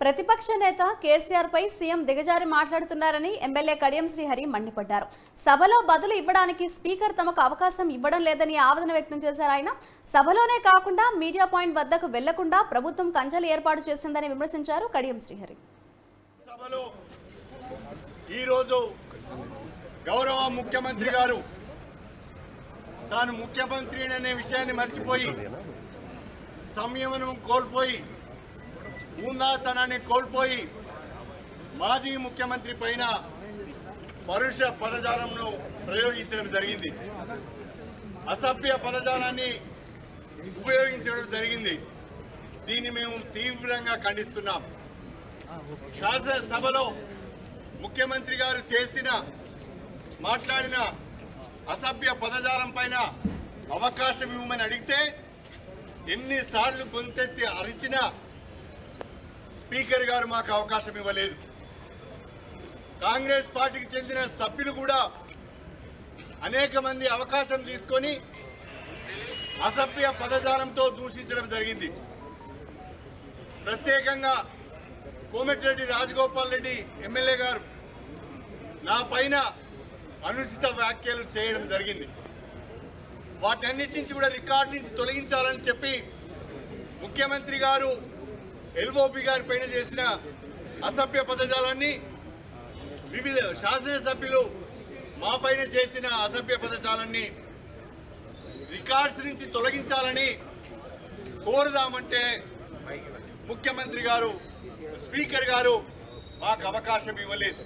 ప్రతిపక్ష నేత కేసీఆర్ పై సీఎం దిగజారి మాట్లాడుతున్నారని ఎమ్మెల్యే కడియం శ్రీహరి మండిపడ్డారు. సభలో బదులు ఇవ్వడానికి స్పీకర్ తమకు అవకాశం ఇవ్వడం లేదని ఆవేదన వ్యక్తం చేశారు. ఆయన సభలోనే కాకుండా మీడియా పాయింట్ వద్దకు వెళ్లకుండా ప్రభుత్వం కంచెలు ఏర్పాటు చేసిందని విమర్శించారు కడియం శ్రీహరి. సభలో ఈ రోజు గౌరవ ముఖ్యమంత్రి గారు తాను ముఖ్యమంత్రి అనే విషయాన్ని మర్చిపోయి సంయమనం కోల్పోయి ఉన్నతనాన్ని కోల్పోయి మాజీ ముఖ్యమంత్రి పైన పరుష పదజాలంను ప్రయోగించడం జరిగింది. అసభ్య పదజాలాన్ని ఉపయోగించడం జరిగింది. దీన్ని మేము తీవ్రంగా ఖండిస్తున్నాం. శాసనసభలో ముఖ్యమంత్రి గారు మాట్లాడిన అసభ్య పదజాలం పైన అవకాశం ఇవ్వమని అడిగితే ఎన్నిసార్లు గొంతెత్తి అరిచినా స్పీకర్ గారు మాకు అవకాశం ఇవ్వలేదు. కాంగ్రెస్ పార్టీకి చెందిన సభ్యులు కూడా అనేక మంది అవకాశం తీసుకొని అసభ్య పదజాలంతో దూషించడం జరిగింది. ప్రత్యేకంగా కోమటిరెడ్డి రాజగోపాల్ రెడ్డి ఎమ్మెల్యే గారు నా పైన అనుచిత వ్యాఖ్యలు చేయడం జరిగింది. వాటన్నిటి నుంచి కూడా రికార్డు నుంచి తొలగించాలని చెప్పి ముఖ్యమంత్రి గారు ఎల్ఓపి గారి పైన చేసిన అసభ్య పదజాలాన్ని వివిధ శాసనసభ్యులు మా పైన చేసిన అసభ్య పదజాలాన్ని రికార్డ్స్ నుంచి తొలగించాలని కోరుదామంటే ముఖ్యమంత్రి గారు స్పీకర్ గారు మాకు అవకాశం ఇవ్వలేదు.